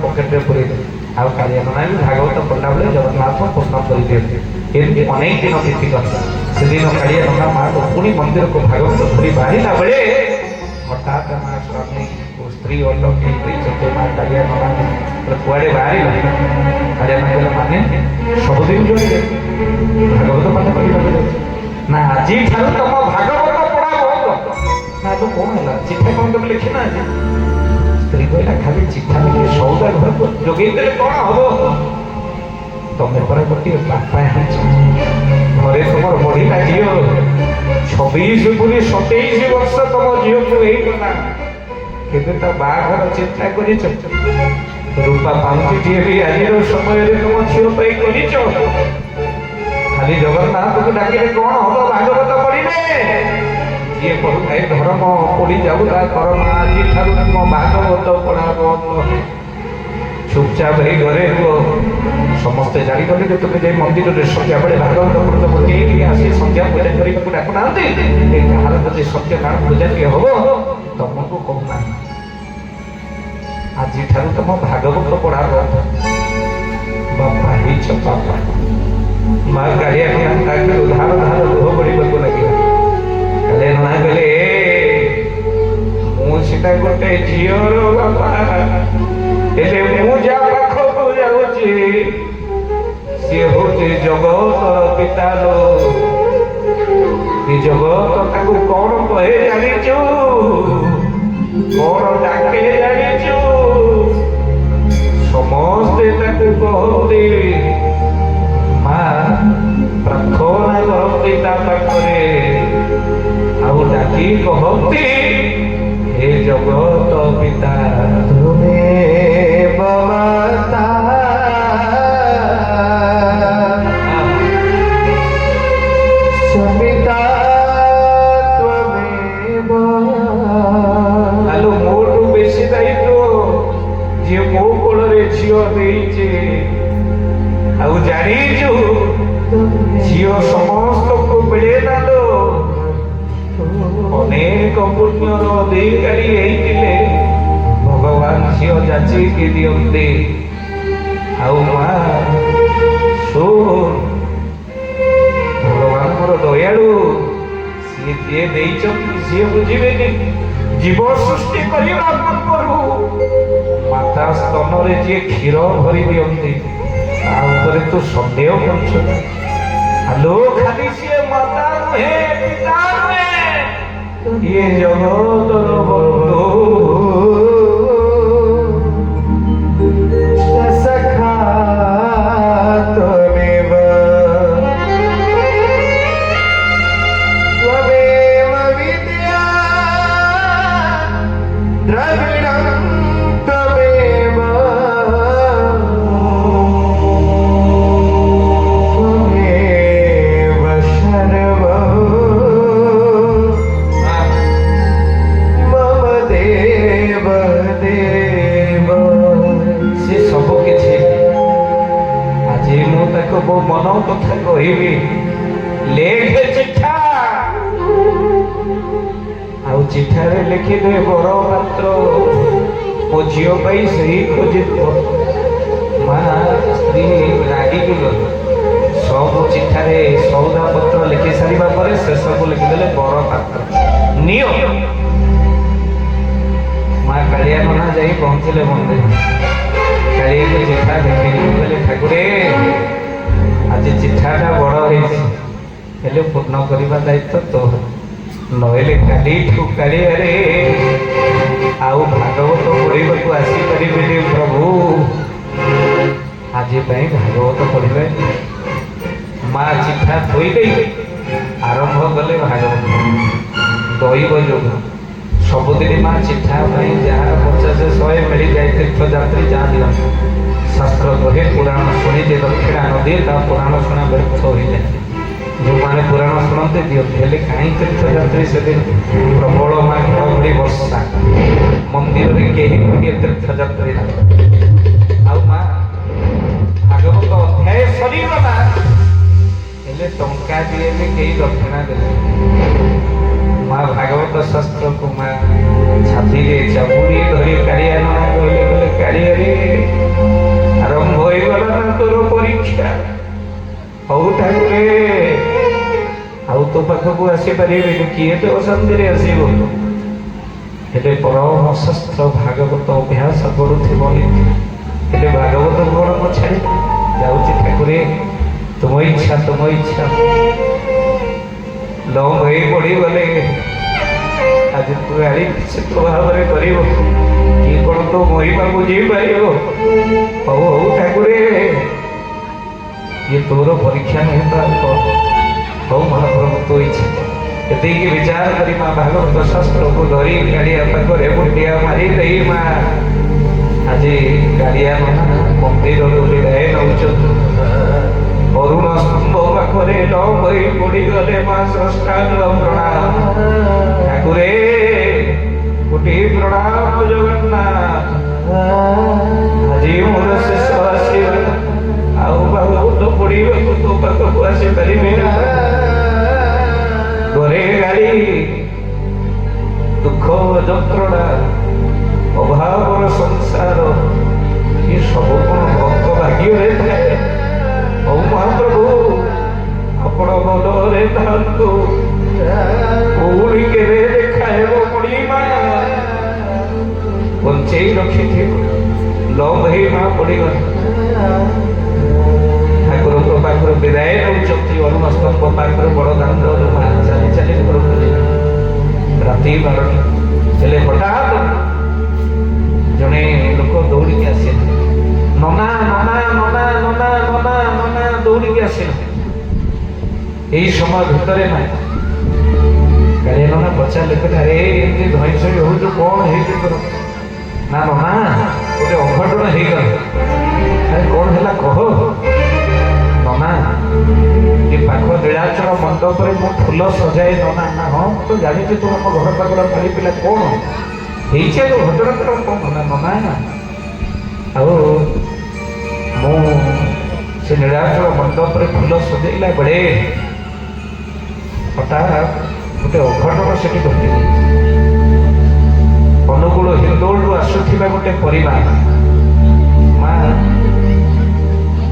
ପକେଟରେ ପୁରେଇ ଦେଲେ। ଆଉ କାଳିଆ ନନା ବି ଭାଗବତ ପଢ଼ିଲା ବେଳେ ଜଗନ୍ନାଥ ପୂର୍ଣ୍ଣ କରିଦିଅନ୍ତି। ଏମିତି ଅନେକ ଦିନ ବିତିଗଲା। ସେଦିନ କାଳିଆ ନନା ମା ରୁକ୍ମିଣୀ ମନ୍ଦିରକୁ ଭାଗବତ ଧରି ବାହାରିଲା ବେଳେ ହଠାତ୍ ମା ସ୍ୱାମୀ ସ୍ତ୍ରୀ ଅଟକେଇ ଦେଇଛନ୍ତି। ମା କାଳିଆ ନନା କୁଆଡ଼େ ବାହାରିଲା? କାଳିଆ ନନା କହିଲେ ମାନେ ସବୁଦିନ ଯୋଡ଼ିଲେ ଭାଗବତ ପାଠ କରିବାକୁ ଯାଉଛି ନା ଆଜିଠାରୁ ତମ ଭାଗବତ ପଢ଼ା ବନ୍ଦ। ନା ତ କଣ ହେଲା? ଚିଠା କଣ ତମେ ଲେଖିନା ଆଜି? ସ୍ତ୍ରୀ କହିଲା ଖାଲି ଚିଠା ଲେଖି ସଉଦା ଘରକୁ ଯୋଗେଇ ଦେଲେ କଣ ହବ? ତମେ ପରା ଗୋଟିଏ ବାପା ହେଇଛ, ଘରେ ତମର ବଢିଲା ଝିଅ 26 ପୁଣି 27 ବର୍ଷ ତମ ଝିଅକୁ ହେଇଗଲା। କେବେ ତା ବାହାଘର ଚିନ୍ତା କରିଛ? ରୂପା ପାଉଁଜିଟିଏ ବି ଆଜିର ସମୟରେ ତମ ଝିଅ ପାଇଁ କରିଛ? ଖାଲି ଜଗନ୍ନାଥକୁ ଡାକିଲେ କଣ ହବ? ଭାଗବତ ପଢିଲେ ଯିଏ କହୁଥାଏ ଧର୍ମ ପୋଡ଼ି ଯାଉଲା କରମ ଆଜିଠାରୁ ତମ ଭାଗବତ ପଢା ବନ୍ଦ। ଚୁପଚାପ ହେଇ ଘରେ ରୁହ। ସମସ୍ତେ ଜାଣିଗଲେ ଯେ ତୁମେ ଯାଇ ମନ୍ଦିରରେ ସନ୍ଧ୍ୟାବେଳେ ଭାଗବତ ପଢୁଥିବ। କେହି ଆସି ସନ୍ଧ୍ୟା ପୂଜା କରିବାକୁ ଡାକୁନାହାନ୍ତି। କାହାର ଯଦି ସତ୍ୟନାରାୟଣ ପୂଜାଟିଏ ହବ ତମକୁ କହୁନାହିଁ। ଆଜିଠାରୁ ତମ ଭାଗବତ ପଢା ବନ୍ଦ। ବାପା ହେଇଛ ବାପା। ମା କାଳିଆ ତାଙ୍କର ଧାର ଧାର ଲୁହ ପଡ଼ିବାକୁ ଲାଗିଲା। କାଳିଆ ନନା କହିଲେ ମୁଁ ସେଟା ଗୋଟେ ଝିଅର ବାପା, ହେଲେ ମୁଁ ଯାହା ପାଖକୁ ଯାଉଛି ସିଏ ହଉଛି ଜଗତର ପିତା। ଜଗତ ତାକୁ କଣ କହେ ଜାଣିଛୁ? କଣ ଡାକେ ଜାଣିଛୁ? ସମସ୍ତେ ତାକୁ କହନ୍ତି ମା ପ୍ରାର୍ଥନା କରନ୍ତି ତା ପାଖରେ, ଆଉ ଡାକି କହନ୍ତି ହେ ଜଗତ ପିତା ତୁମେ ବତା। ସବିତା ତ୍ୱମେବ। ଆଲୋ ମୋଠୁ ବେଶୀ ଦାୟିତ୍ୱ ଯିଏ ମୋ କୋଳରେ ଝିଅ ଦେଇଛି। ଆଉ ଜାଣିଛୁ ଝିଅ ସମସ୍ତଙ୍କୁ ମିଳେ ନା ଲୋ। ଅନେକ ପୁଣ୍ୟର ଅଧିକାରୀ ହେଇଥିଲେ ଭଗବାନ ଝିଅ ଯାଚିକି ଦିଅନ୍ତି। ଆଉ ମା ଶୁଣ, ଭଗବାନ ମୋର ଦୟାଳୁ, ସିଏ ଯିଏ ଦେଇଛନ୍ତି ସିଏ ବୁଝିବେନି। ଜୀବ ସୃଷ୍ଟି କରିବା ପୂର୍ବରୁ ମାତା ସ୍ତନରେ ଯିଏ କ୍ଷୀର ଭରି ଦିଅନ୍ତି ତା ଉପରେ ତୁ ସନ୍ଦେହ କରୁଛୁ? ଆଲୋ ଖାଲି ସିଏ ମାତା ନୁହେଁ, ପିତା ନୁହେଁ, ଇଏ ଜଗତର ବନ୍ଧୁ। ସଖା ତ୍ୱମେବ ତ୍ୱମେବ ବିଦ୍ୟା ଦ୍ରବିଡ଼ଂ ତ୍ୱମେବ ତ୍ୱମେବ ସର୍ବଂ ମମ ଦେବ ଦେବ। ସେ ସବୁ କିଛି ଆଜି ମୁଁ ତାକୁ ମୋ ମନ କଥା କହିବି। ଲେଖେ ଚିଠା, ଆଉ ଚିଠାରେ ଲେଖିଦେ ବର ପାତ୍ର ମୋ ଝିଅ ପାଇଁ ସେହି ଖୋଜିଥିବ। ମା ସ୍ତ୍ରୀ ରାଗିକି ଗଲେ। ସବୁ ଚିଠାରେ ସଉଦା ପତ୍ର ଲେଖି ସାରିବା ପରେ ଶେଷକୁ ଲେଖିଦେଲେ ବର ପାତ୍ର ନିଅ। ମା କାଳିଆ ନନା ଯାଇ ପହଞ୍ଚିଲେ ମନ୍ଦିର। କାଳିଆକୁ ଚିଠା ଦେଖେଇଲି। କହିଲେ ଠାକୁରେ ଆଜି ଚିଠାଟା ବଡ଼ ହେଇଛି, ହେଲେ ପୂର୍ଣ୍ଣ କରିବା ଦାୟିତ୍ୱ ତୋର। ନହେଲେ କାଲିଠୁ କାଳିଆରେ ଆଉ ଭାଗବତ ପଢ଼ିବାକୁ ଆସିପାରିବେନି ପ୍ରଭୁ। ଆଜି ପାଇଁ ଭାଗବତ ପଢ଼ିବେ। ମା ଚିଠା ଥୋଇ ଦେଇ ଆରମ୍ଭ କଲେ ଭାଗବତ। ଦୈବ ଯୋଗ ସବୁଦିନ ମା ଚିଠା ପାଇଁ ଯାହାର 50-100 ମିଳିଯାଏ ତୀର୍ଥଯାତ୍ରୀ ଯାହା ଦିଅନ୍ତି। ଶାସ୍ତ୍ର କହେ ପୁରାଣ ଶୁଣି ଯେ ଦକ୍ଷିଣା ନଦିଏ ତା ପୁରାଣ ଶୁଣା ବ୍ୟର୍ଥ ହୋଇଯାଏ। ଯେଉଁମାନେ ପୁରାଣ ଶୁଣନ୍ତି ଦିଅନ୍ତି, ହେଲେ କାହିଁ ତୀର୍ଥଯାତ୍ରୀ ସେଦିନ ପ୍ରବଳ ମା ଘଡ଼ଘଡ଼ି ବର୍ଷା, ମନ୍ଦିରରେ କେହି ଗୋଟିଏ ତୀର୍ଥଯାତ୍ରୀ ନାହିଁ। ଆଉ ମା ଭାଗବତ ଅଧ୍ୟାୟ ସରିଗଲା, ହେଲେ ଟଙ୍କା ଦିଏ ବି କେହି ଦକ୍ଷିଣା ଦେଲେ। ମା ଭାଗବତ ଶାସ୍ତ୍ରକୁ ମା ଛାତିରେ ଚାପୁଡ଼ି ଧରି କାଳିଆ ନନା କହିଲେ କାଳିଆରେ ପାଖକୁ ଆସିପାରିବେନି, କିଏ ତ ଅଶାନ୍ତିରେ ଆସିବ। ହେଲେ ପରମ ଶାସ୍ତ୍ର ଭାଗବତ ଅଭ୍ୟାସ କରୁଥିବନି, ହେଲେ ଭାଗବତ କଣ ମୁଁ ଛାଡ଼ି ଯାଉଛି ଠାକୁରେ ତୁମ ଇଚ୍ଛା ଲଙ୍ଗ ହେଇ ପଡ଼ିଗଲେ ଆଜି ତୁ ଆଣି ନିଶ୍ଚିତ ଭାବରେ କରିବ, କିଏ କଣ ତ ମହିମା ବୁଝେଇ ପାରିବ। ହଉ ହଉ ଠାକୁରେ ଇଏ ତୋର ପରୀକ୍ଷା ନୁହେଁ ତ ହଉ ମହାପ୍ରଭୁ ତୋ ଇଚ୍ଛା। ଏତିକି ବିଚାର କରି ମା ଭାଗବତ ଶାସ୍ତ୍ରକୁ ଧରି ଗାଡ଼ିଆ ପାଖରେ ମୁଣ୍ଡିଆ ମାରି ଦେଇ ମା ଆଜି ଗାଡ଼ିଆ ମନ୍ଦିରରୁ ବିଦାୟ ନେଉଛନ୍ତି। ଅରୁଣ ସ୍ତମ୍ଭ ପାଖରେ ଲମ୍ବଇ ପଡ଼ିଗଲେ ମା ସାଷ୍ଟାଙ୍ଗ ପ୍ରଣାମ। ଠାକୁରେ କୋଟି ପ୍ରଣାମ ଜଗନ୍ନାଥ, ଆଜି ମୋର ଶେଷ ଆଶୀର୍ବାଦ, ଆଉ ଭାଗବତ ପଢ଼ିବାକୁ ତୋ ପାଖକୁ ଆସିପାରିବି ନା। ଘରେ ଗାଳି ଦୁଃଖ ଯନ୍ତ୍ରଣା ଅଭାବର ସଂସାର ଏ ସବୁ କଣ ଭକ୍ତ ଭାଗ୍ୟରେ ଥାଏ? ହଉ ମହାପ୍ରଭୁ ଆପଣ ଭଲରେ ଥାନ୍ତୁ, ପୁଣି କେବେ ଦେଖା ହେବ ମଣିମା ବଞ୍ଚେଇ ରଖିଥିବ। ଲମ୍ବ ହେଇ ମା ପଡ଼ିଗଲା, ଠାକୁରଙ୍କ ପାଖରୁ ବିଦାୟ ନେଉଛନ୍ତି। ଅରୁଣ ସ୍ତମ୍ଭ ପାଖରେ ବଡ଼ ଦାଣ୍ଡରୁ ମା ଚାଲି ଚାଲି ଘରକୁ ଯିବେ। ରାତି 12ଟା ହେଲେ ହଠାତ୍ ଜଣେ ଲୋକ ଦୌଡ଼ିକି ଆସିଲେ। ନନା ନନା ନନା ନନା ନନା ନନା ଦୌଡ଼ିକି ଆସିଲେ। এই সময় ভিতরে না গাড়িଆ ନନା ପଚାରିଲେ, କହିଲେ ଆରେ ଏମିତି ଧଇଁ ସଇଁ ହଉଛୁ କଣ ହେଇଛି ତୋର? ନା ନନା ଗୋଟେ ଅଘଟଣ ହେଇଗଲା। ଆରେ କଣ ହେଲା କହ। ନନା ଏ ପାଖ ନୀଳାଚଳ ମଣ୍ଡପରେ ମୁଁ ଫୁଲ ସଜାଏ ନନା। ନା ହଁ ମୁଁ ତ ଜାଣିଛି ତୁ ଆମ ଘର ପାଖର ପାଳି ପିଲା, କଣ ହେଇଛି ଆଗ ଘଟଣା ତୋର କଣ? ନନା ଆଉ ମୁଁ ସେ ନୀଳାଚଳ ମଣ୍ଡପରେ ଫୁଲ ସଜେଇଲା ବେଳେ ହଠାତ୍ ଗୋଟେ ଅଘଟଣ ସେଠି ଘଟିଯାଇଛି। ଅନୁଗୁଳ ହିନ୍ଦୋଳରୁ ଆସୁଥିବା ଗୋଟେ ପରିବାର, ମା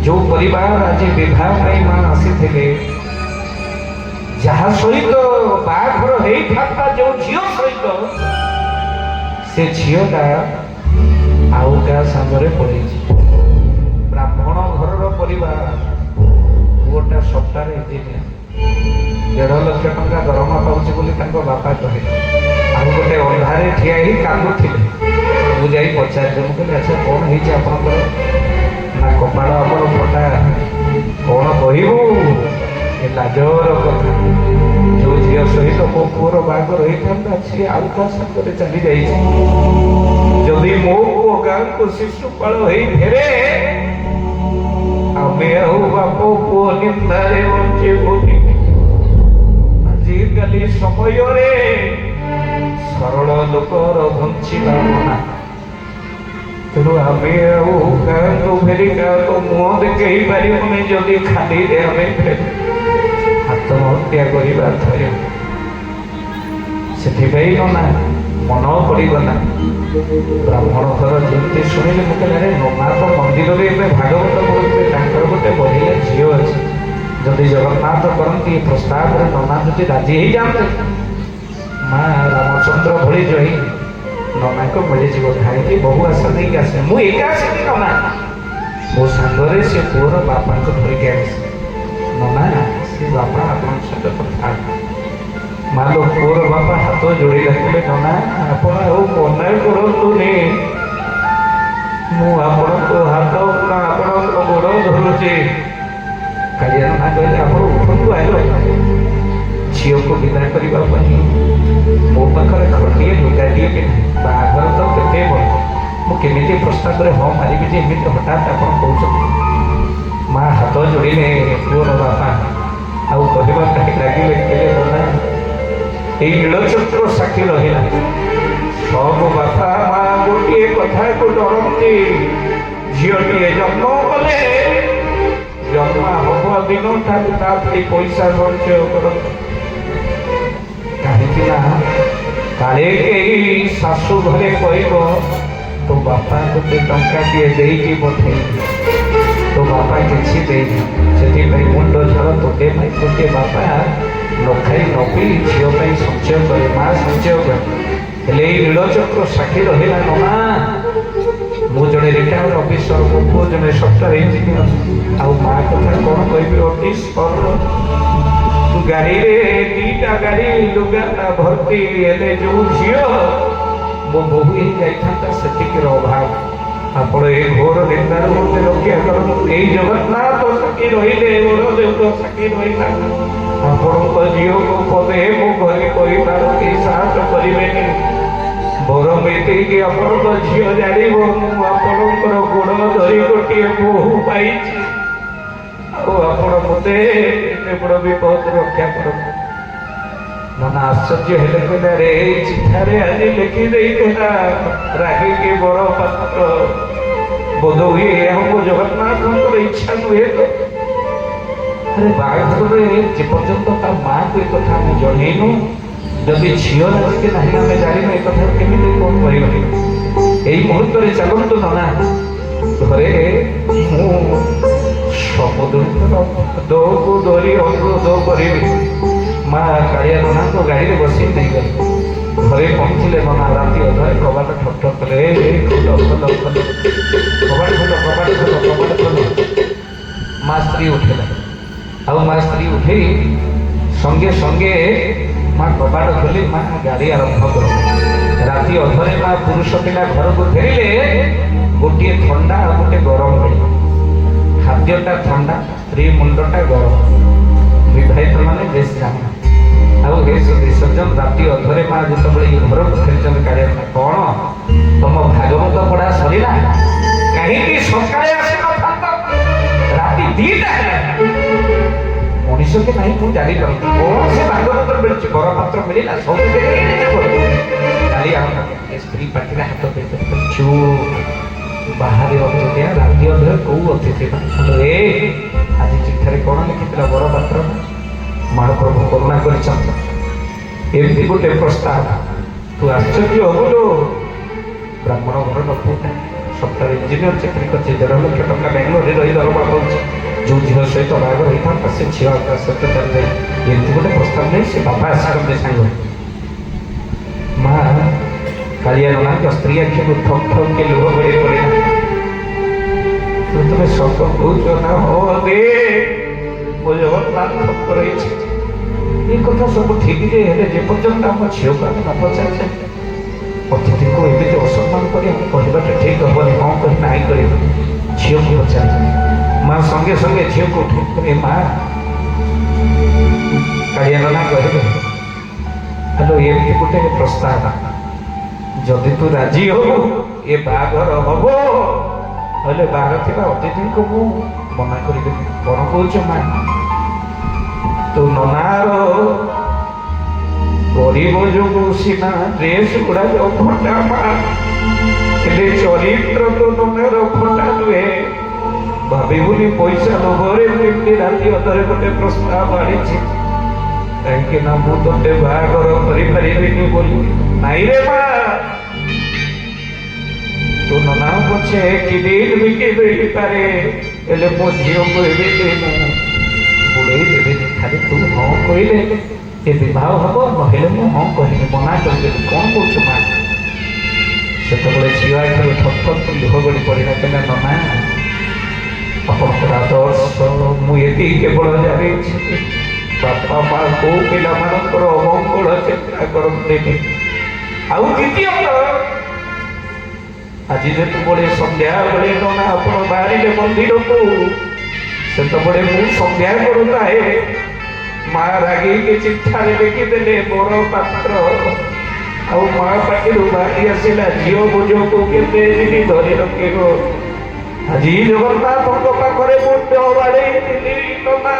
ଯୋଉ ପରିବାର ଆଜି ବିବାହ ପାଇଁ ମା ଆସିଥିଲେ, ଯାହା ସହିତ ବାହାଘର ହେଇଥାନ୍ତା ଯୋଉ ଝିଅ ସହିତ, ସେ ଝିଅଟା ଆଉ କାହା ସାଙ୍ଗରେ ପଳେଇଛି। ବ୍ରାହ୍ମଣ ଘରର ପରିବାର, ପୁଅଟା ସପ୍ତାହରେ ଇଞ୍ଜିନିୟର, 1.5 ଲକ୍ଷ ଟଙ୍କା ଦରମା ପାଉଛି ବୋଲି ତାଙ୍କ ବାପା କହେ। ଆଉ ଗୋଟେ ଅନ୍ଧାରେ ଠିଆ ହେଇ କାନ୍ଦୁଥିଲେ। ମୁଁ ଯାଇ ପଚାରିଲି, ମୁଁ କହିଲି ଆଚ୍ଛା କଣ ହେଇଛି ଆପଣଙ୍କର? ନା କପାଳ ଆମର ଫଟା, କଣ କହିବୁ ଏ ଲାଜର କଥା। ଯୋଉ ଝିଅ ସହିତ ମୋ ପୁଅର ବାହାଘର ହେଇଥାନ୍ତା ସିଏ ଆଉ କାହା ସାଙ୍ଗରେ ଚାଲି ଯାଇଛି। ଯଦି ମୋ ପୁଅ ଗାଁକୁ ଶିଶୁପାଳ ହେଇ ଫେରେ, ଆମେ ଆଉ ବାପ ପୁଅ ନିନ୍ଦାରେ ବଞ୍ଚିବୁନି। ଆଜିକାଲି ସମୟରେ ସରଳ ଲୋକର ବଞ୍ଚିବା ମନା, ତେଣୁ ଆମେ ଆଉ ଗାଁକୁ ଫେରି କାହାକୁ ମୁହଁ ଦେଖେଇ ପାରିବୁନି। ଯଦି ଖାଲିରେ ଆମେ ଆତ୍ମହତ୍ୟା କରିବା ଥୟ। ସେଥିପାଇଁ ନନା ମନ ପଡ଼ିଗଲା। ବ୍ରାହ୍ମଣ ଘର ଯେମିତି ଶୁଣିଲେ, ମୁଁ କହିଲି ଆରେ ନନା ତ ମନ୍ଦିରରେ ଏବେ ଭାଗବତ ପଢ଼ୁଥିଲେ, ତାଙ୍କର ଗୋଟେ ବଢ଼ିଆ ଝିଅ ଅଛି, ଯଦି ଜଗନ୍ନାଥ କରନ୍ତି ଏ ପ୍ରସ୍ତାବରେ ନନା ଯଦି ରାଜି ହେଇଯାଆନ୍ତେ, ମା ରାମଚନ୍ଦ୍ର ଭଳି ଜୟୀ ନନାଙ୍କୁ ମିଳିଯିବ। କାହିଁକି ବହୁ ଆଶା ଦେଇକି ଆସେ, ମୁଁ ଏକା ଆସିବି ନନା, ମୋ ସାଙ୍ଗରେ ସେ ପୁଅର ବାପାଙ୍କୁ ଧରିକି ଆସିଛି। ନନା ସେ ବାପା ଆପଣଙ୍କ ସହିତ କଥା। ମାଲୋ ପୁଅର ବାପା ହାତ ଯୋଡ଼ି ଡାକିଲେ, ନନା ଆପଣ ଆଉ ମନା କରନ୍ତୁନି, ମୁଁ ଆପଣଙ୍କ ହାତ ଆପଣଙ୍କ ଗୋଡ଼ ଧରୁଛି। କାଳିଆ ନନା କହିଲେ, ଆପଣ ଉଠନ୍ତୁ ଆଇଲ। ଝିଅକୁ ବିଦା କରିବା ପାଇଁ ମୋ ପାଖରେ ଖଣ୍ଡିଏ ଲୁଗାଟିଏ ବି ନାହିଁ। ବାହାଘର ତ କେତେ ବଡ଼, ମୁଁ କେମିତି ପ୍ରସ୍ତାବରେ ହଁ ମାରିବି ଯେ ଏମିତି ହଠାତ୍ ଆପଣ କହୁଛନ୍ତି। ମା ହାତ ଯୋଡ଼ିଲେ ପୁଅର ବାପା, ଆଉ କହିବା କାହିଁ ଲାଗିଲେ, କହିଲେ ନନା এই ନୀଳଚକ୍ର ସାକ୍ଷୀ ରହିଲା, ସବୁ ବାପା ମା ଗୋଟିଏ କଥାକୁ ଡରନ୍ତି, ଝିଅଟିଏ ଜନ୍ମ କଲେ ଜନ୍ମ ହବ ଦିନ ଠାରୁ ତା ପାଇଁ ପଇସା ସଞ୍ଚୟ କରନ୍ତି। କାହିଁକି ନା କାଳେ କେହି ଶାଶୁ ଘରେ କହିବ ତୋ ବାପା ଗୋଟେ ଟଙ୍କାଟିଏ ଦେଇକି ପଠେଇବି, ତୋ ବାପା କିଛି ଦେଇନି, ସେଥିପାଇଁ ମୁଣ୍ଡ ଝଡ଼ ତୋତେ ପାଇଁ ଗୋଟିଏ ବାପା ନଖାଇ ନପି ଝିଅ ପାଇଁ ସଞ୍ଚୟ କରେ, ମା ସଞ୍ଚୟ କରେ। ହେଲେ ଏଇ ନୀଳଚକ୍ର ସାକ୍ଷୀ ରହିଲା ନନା ମୁଁ ଜଣେ ରିଟାୟାର୍ଡ ଅଫିସର, ମୋ ପୁଅ ଜଣେ ସଫ୍ଟୱେୟାର ଇଞ୍ଜିନିୟର, ଆଉ ମା କଥା କ'ଣ କହିବି ଅଫିସ ତୁ ଗାଡ଼ିରେ ଦିଟା ଗାଡ଼ି ଲୁଗା ଭର୍ତ୍ତି ହେଲେ ଯୋଉ ଝିଅ ମୋ ବୋହୂ ହେଇ ଯାଇଥାନ୍ତା ସେତିକିର ଅଭାବ। ଆପଣ ଏ ଘୋର ନିନ୍ଦାରୁ ମୋତେ ରକ୍ଷା କରନ୍ତୁ। ଏଇ ଜଗନ୍ନାଥ ସାକ୍ଷୀ ରହିଲେ, ବଡ଼ ଦେଉଳ ସାକ୍ଷୀ ରହିଲା, ଆପଣଙ୍କ ଝିଅକୁ ପଦେ ମୁଁ ଘରେ କହିବାର କେହି ସାହାଯ୍ୟ କରିବେନି। ବରଂ ଏତିକି ଆପଣଙ୍କ ଝିଅ ଜାଣିବ ମୁଁ ଆପଣଙ୍କର ଗୋଡ଼ ଧରି ଗୋଟିଏ ବୋହୂ ପାଇଛି, ଆଉ ଆପଣ ମୋତେ ଏତେ ବଡ଼ ବିପଦ ରକ୍ଷା କରନ୍ତୁ। ନନା ଆଶ୍ଚର୍ଯ୍ୟ ହେଲେ, କହିଲା ରେ ଏଇ ଚିଠାରେ ଆଜି ଲେଖି ଦେଇଥିଲା ରାଗିକି ବଡ଼ ପାତ୍ର, ବୋଧ ହୁଏ ଏହା ମୋ ଜଗନ୍ନାଥଙ୍କର ଇଚ୍ଛା ନୁହେଁ ତ। ଆରେ ବାହାଘରରେ ଯେ ପର୍ଯ୍ୟନ୍ତ ତା ମାଆକୁ ଏ କଥା ଆମେ ଜଣେଇନୁ, ଯଦି ଝିଅ ରାଜିକି ନାହିଁ ଆମେ ଜାଣିନୁ, ଏ କଥା କେମିତି କ'ଣ କହିବନି। ଏଇ ମୁହୂର୍ତ୍ତରେ ଚାଲନ୍ତୁ ନନା ଘରେ ମୁଁ ସମୁଦ୍ର ଦୋକୁ ଧରି ଅନୁରୋଧ କରିବି। ମା କାଳିଆ ନନାଙ୍କ ଗାଡ଼ିରେ ବସି ନେଇଗଲେ। ଘରେ ପହଞ୍ଚିଲେ ନନା ରାତି ଅଧରେ କବାଟ ଠକ୍ ଠକ୍ କଲେ, ଖୋଲ ଖୋଲ ଖୋଲ କବାଟ ଖୋଲ କବାଟ ଖୋଲ କବାଟ ଖୋଲ। ମା ସ୍ତ୍ରୀ ଉଠିଲା, ଆଉ ମା ସ୍ତ୍ରୀ ଉଠେଇ ସଙ୍ଗେ ସଙ୍ଗେ ମା କବାଟ ଖୋଲି ମା ଗାଡ଼ି ଆରମ୍ଭ କଲେ। ରାତି ଅଧରେ ମା ପୁରୁଷ ପିଲା ଘରକୁ ଫେରିଲେ, ଗୋଟିଏ ଥଣ୍ଡା ଆଉ ଗୋଟେ ଗରମ ମିଳିଲା। ଖାଦ୍ୟଟା ଥଣ୍ଡା, ସ୍ତ୍ରୀ ମୁଣ୍ଡଟା ଗରମ। ବିବାହିତ ମାନେ ବେଶ ଜାଣ। ଆଉ ହେ ସଜ୍ଜନ ରାତି ଅଧରେ ମା ଯେତେବେଳେ ଏ ଘରକୁ ଫେରିଛନ୍ତି, କାଳିଆ କ'ଣ ତମ ଭାଗବତ ପଢ଼ା ସରିଲା? କାହିଁକି ସକାଳେ ଆସିନଥାନ୍ତ? ରାତି 2ଟା ହେଲା। ମଣିଷ କି ନାହିଁ ମୁଁ ଜାଣିପାରୁନି, କ'ଣ ସେ ଭାଗବତ ମିଳୁଛି, ବରପାତ୍ର ମିଳିଲା ସବୁ କାଳିଆ ସ୍ତ୍ରୀ ପାଟିରେ ହାତ ଦେଇଛୁ ବାହାରେ ଅତିଥି, ରାତି ଅଧରେ କୋଉ ଅତିଥି? ଏ ଆଜି ଚିଠାରେ କ'ଣ ଲେଖିଥିଲା ବରପାତ୍ର? ମହାପ୍ରଭୁ କରୁଣା କରିଛନ୍ତି, ଏମିତି ଗୋଟେ ପ୍ରସ୍ତାବ। ତୁ ଆଶ୍ଚର୍ଯ୍ୟ ହବୁଲୋ, ବ୍ରାହ୍ମଣ ଘରର ପୁଅଟା ସଫ୍ଟୱେୟାର ଇଞ୍ଜିନିୟର ଚାକିରି କରିଛି, 1.5 ଲକ୍ଷ ଟଙ୍କା ବେଙ୍ଗଲୋରରେ ରହି ଦରମା ପାଉଛି। ଯୋଉ ଝିଅ ସହିତ ବାହାଘର ହେଇଥାନ୍ତା ସେ ଝିଅ ତା ସହିତ ଚାଲିଯାଇ, ଏମିତି ଗୋଟେ ପ୍ରସ୍ତାବ ନେଇ ସେ ବାପା ଆସିଛନ୍ତି ସାଙ୍ଗ। ମା କାଳିଆ ନନାଙ୍କ ସ୍ତ୍ରୀ ଆଖିକୁ ଠକ୍ ଠକ୍ କି ଲୁହ ଗଳି ପଡ଼ିଲା। ତୁମେ ସତ କହୁଛ ନା? ହଁ ଦେ ମୋ ଜଗନ୍ନାଥ ରହିଛି, ଏ କଥା ସବୁ ଠିକ୍ ଯେ, ହେଲେ ଯେପର୍ଯ୍ୟନ୍ତ ଆମ ଝିଅକୁ ଆମେ ନ ପଚାରିଛେ, ଅତିଥିଙ୍କୁ ଏମିତି ଅସମ୍ମାନ କରି ଆମେ କହିବାଟା ଠିକ୍ ହବନି। ହଁ କହି ନାହିଁ କରିବ, ଝିଅକୁ ପଚାରିଛେ। ମା ସଙ୍ଗେ ସଙ୍ଗେ ଝିଅକୁ ଉଠେଇ କରି ମା କାଳିଆ ନନା କହିଲେ, ହ୍ୟାଲୋ ଏମିତି ଗୋଟେ ପ୍ରସ୍ତାବ, ଯଦି ତୁ ରାଜି ହବୁ ଏ ବାହାଘର ହବ, ହେଲେ ବାହାର ଥିବା ଅତିଥିଙ୍କୁ ମୁଁ ମନା କରିଦେବି। କ'ଣ କହୁଛ ମା? ତୁ ନନାର ଗରିବ ଯୋଗୁଁ ସିନା ଡ୍ରେସ୍ ଗୁଡ଼ାକ ଫଟା ମା, ହେଲେ ଚରିତ୍ର ତ ନନାର ଫଟା ନୁହେଁ। ଭାବିବୁନି ପଇସା ଲୋଭରେ ମୁଁ ଏମିତି ରାତି ଅଧରେ ଗୋଟେ ପ୍ରସ୍ତାବ ଆଣିଛି, କାହିଁକି ନା ମୁଁ ତୋତେ ବାହାଘର କରିପାରିବିନି ବୋଲି। ନାଇଁ ରେ ମା, ତୁ ନନା ପଛେ କିଡିନ୍ ବିକି ଦେଇପାରେ, ହେଲେ ମୋ ଝିଅକୁ ଏମିତି ମୁଁ ବୁଡ଼େଇ ଦେବିନି। ଖାଲି ତୁ ହଁ କହିଲେ ଏ ବିବାହ ହବ, ନହେଲେ ମୁଁ ହଁ କହିବି, ମନା କରିଦେବି। କ'ଣ କହୁଛୁ ମା? ସେତେବେଳେ ଝିଅ ଆଖିରୁ ଠକ୍ ଠକ୍ ଲୁହ ଗଳି ପଡ଼ିଲା। କହିଲା ନନା ଆପଣଙ୍କର ଆଦର୍ଶ ମୁଁ ଏତିକି କେବଳ ଜାଣିଛି, ବାପା ମା କୋଉ ପିଲାମାନଙ୍କର ଅମଙ୍ଗଳ ଚିନ୍ତା କରନ୍ତିନି। ଆଉ ଦ୍ୱିତୀୟତଃ ଆଜି ଯେତେବେଳେ ସନ୍ଧ୍ୟାବେଳେ ନନା ଆପଣ ବାହାରିଲେ ମନ୍ଦିରକୁ, ସେତେବେଳେ ମୁଁ ସନ୍ଧ୍ୟା କରୁଥାଏ, ମା ରାଗିକି ଚିଠାରେ ଲେଖିଦେଲେ ବରପାତ୍ର, ଆଉ ମା ପାଟିରୁ ବାହାରି ଆସିଲା ଝିଅ ବୋଝକୁ କେତେ ଦିନ ଧରି ରଖିବ। ଆଜି ଜଗନ୍ନାଥଙ୍କ ପାଖରେ ମୁଣ୍ଡ ବାଡ଼େଇଥିଲି ନନା,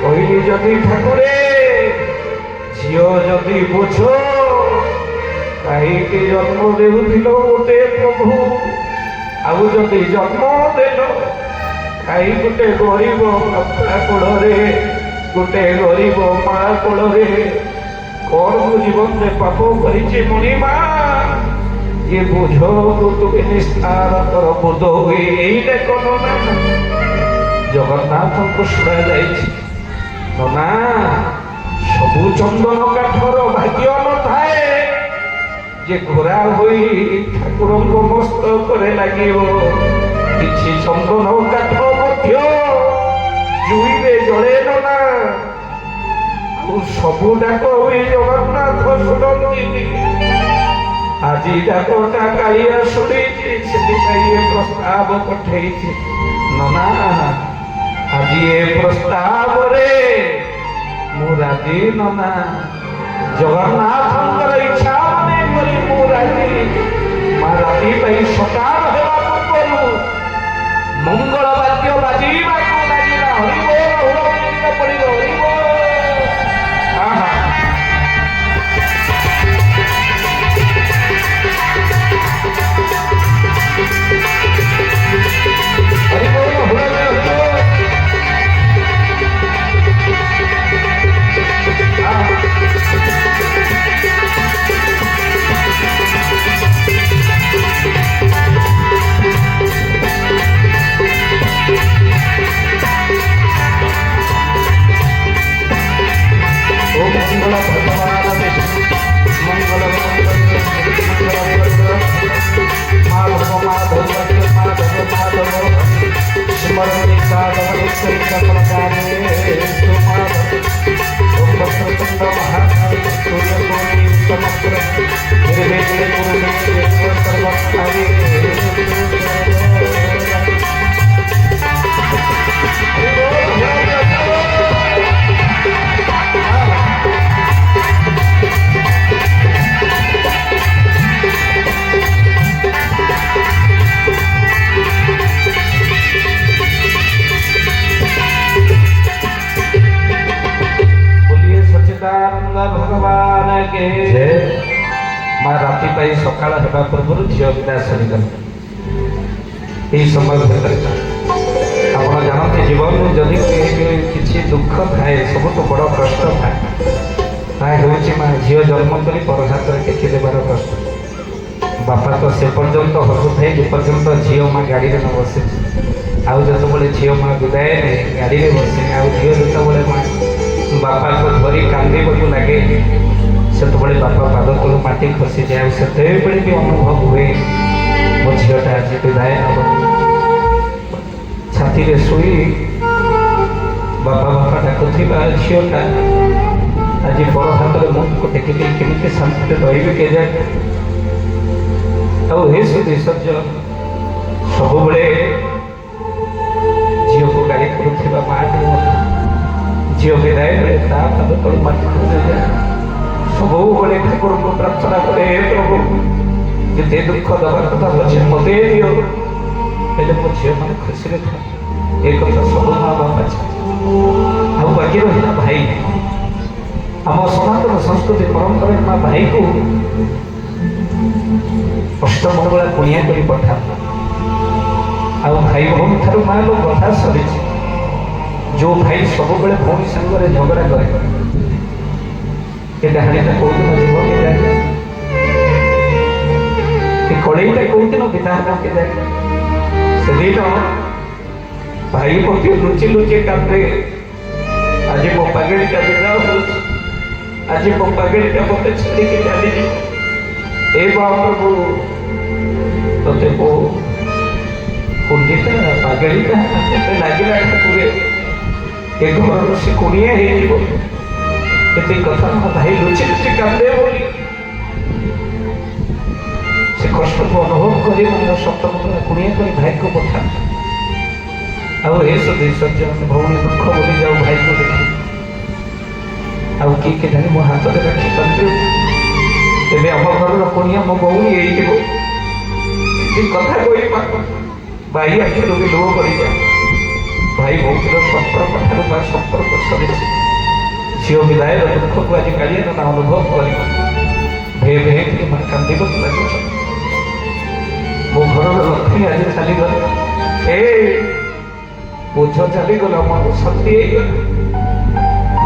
କହିଲି ଯଦି ଠାକୁରେ ଝିଅ ଯଦି ବୁଝ, କାହିଁକି ଜନ୍ମ ଦେଉଥିଲ ଗୋଟେ ପ୍ରଭୁ, ଆଉ ଯଦି ଜନ୍ମ ଦେଲ କାହିଁ ଗୋଟେ ଗରିବ ବାପା କୋଳରେ, ଗୋଟେ ଗରିବ ମା କୋଳରେ? କ'ଣ ମୁଁ ଜୀବନରେ ପାପ କରିଛି ମଣିମା? ये बुझो तुमे निस्तार कर बोध हुए यही कौन ना जगन्नाथ को शुणा जाए नना सबु चंदन काठर भाग्य न थाए जे घोरा होई ठाकुर मस्तक लगे किसी चंदन काठ मध्य जुईरे जड़े ना सबू डाक हुई जगन्नाथ शुणती आज डाकटा कालिया शुणी प्रस्ताव पठे नना आज ये प्रस्ताव रे मुराजी नना जगन्नाथ इच्छा मने करी मुराजी मां राती पई सकाळ हेबा पूर्व मंगल वाद्य बाजीबा को लागिला हरि बोल हुरमुंड पड़िलो हरि बोल आहा हरि बोल हुरमुंड भगवान के मां राति पाई सकाळ हेबा पूर्व झील विदा सरीगल समय भीतर आप जानते जीवन में जदि किसी दुख थाए सब तो बड़ कष्ट थाए माँ झील जन्म कर पर हाथ में टेकी देवार कष्ट बापा तो से पर्यंत हसुए जे पर्यंत झील माँ गाड़ी में न बसी आउ जो झील माँ विदाय नहीं गाड़ी में बसी आउ झील जो माँ बापा को धरी कांदी लगे से बापा पाद तलू माटी खसी जाए से भी अनुभव हुए मो झीलटा आज विदाय हम छाती रे शुई बापा बापा डाकुवा झीलटा आज बड़ हाथ में मुख को टेक केमी शांति रही के जाए आशर्य सब झील को गाड़ी करुवा माँ झील विदाय सब ठाकुर को प्रार्थना करे प्रभु जिते दुख दवा कथा अच्छे मत दियो मो झील मैंने खुशी था एक सब माँ बापा आ बाकी रहा भाई आम सनातन संस्कृति परंपरा माँ भाई को अष्टमंगला कुणिया कर पठा आ भाई भौणी ठार माँ लोग कथा सरी जो भाई सब बड़े भौणी सांगे झगड़ा करे डाणीटा कौ दिन जीव के कड़ईटा कौ दिन विदा के जाए से दिन भाई प्रति लुचि लुचि कांदे आज मो पागेटा विदा हो आज मो पागेटा मत छाड़ी के चली ए प्रभु ते को कुंडीटा पागेटा लगे ठाकुरे एक घर से कुणिया ये कथा भाई लुचि लुचि कांदे बोली से कष्ट को अनुभव कर सप्तम कुणिया कर भाई को पठा आश्चर्य भौणी दुख बोली जाओ भाई को देखी आउ किए जानी मो हाथ में राखी कांदे तेरे आम घर कुणिया मो भौणी ये कथा कह भाई आखि लुह कर भाई भौणी संपर्क ठार संपर्क सरी झील विदाय दुख को आज कालिया ना अनुभव कर भे भे माँ कांदी लगे मो घर लक्ष्मी आज चलीगला ए बोझ चलीगला मो शक्ति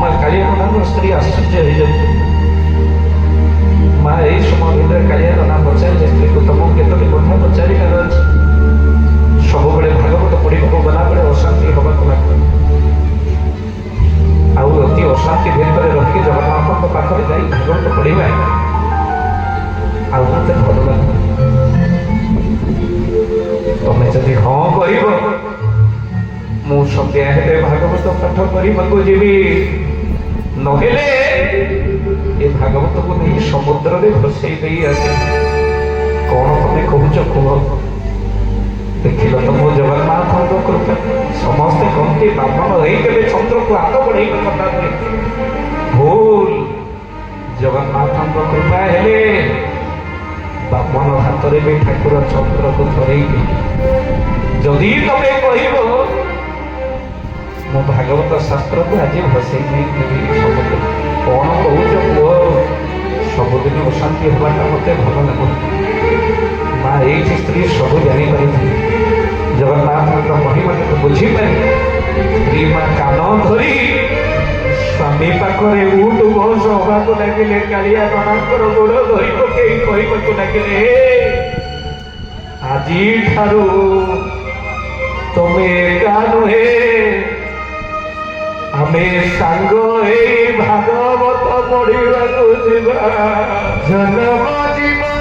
माँ कालिया ना स्त्री आश्चर्य हो जाए माँ यही समय भर कालिया ना पचारे स्त्री को तुमको केतोटी कथा पचार सब भागवत पढ़ा गला अशांति हवा लगे अति अशांति भितर रखी সন্ধ্যা হেলে ভাগবত পাঠ করিবাকু যাবি নহলে এ ভাগবতକୁ ନେଇ ସମୁଦ୍ରରେ ଭସେଇ ଦେଇ ଆସେ। କଣ ତମେ କହୁଛ କୁହ? ଦେଖିଲ ତ ମୋ ଜଗନ୍ନାଥଙ୍କ କୃପା। ସମସ୍ତେ କହନ୍ତି ବ୍ରାହ୍ମଣ ହେଇ କେବେ ଚନ୍ଦ୍ରକୁ ହାତ ବଢେଇ ପକାନ୍ତି। ଭୁଲ। ଜଗନ୍ନାଥଙ୍କ କୃପା ହେଲେ ବ୍ରାହ୍ମଣ ହାତରେ ବି ଠାକୁର ଚନ୍ଦ୍ରକୁ ଧରେଇବେ। ଯଦି ତମେ କହିବ ମୁଁ ଭାଗବତ ଶାସ୍ତ୍ରକୁ ଆଜି ଭସେଇ ଦେଇଦେବି ସମୁଦ୍ର, କଣ କହୁଛ କୁହ? ସବୁଦିନ ଅଶାନ୍ତି ହେବାଟା ମତେ ଭଲ ଲାଗୁନି। ମା ଏଇଠି ସ୍ତ୍ରୀ ସବୁ ଜାଣିପାରିଛି, ଜଗନ୍ନାଥଙ୍କ ମହିମାକୁ ବୁଝିପାରି ସ୍ତ୍ରୀ ମା କାନ ଧରି ସ୍ୱାମୀ ପାଖରେ ଉଠ ବସ ହବାକୁ ଲାଗିଲେ। କାଳିଆ ନନାଙ୍କର ଗୋଡ଼ ଧରି ପକେଇ କହିବାକୁ ଲାଗିଲେ, ଆଜିଠାରୁ ତମେ ଏକା ନୁହେଁ, ଆମେ ସାଙ୍ଗ ହେଇ ଭାଗବତ ପଢିବାକୁ ଯିବା। ଜନ୍ମ ଜୀବନ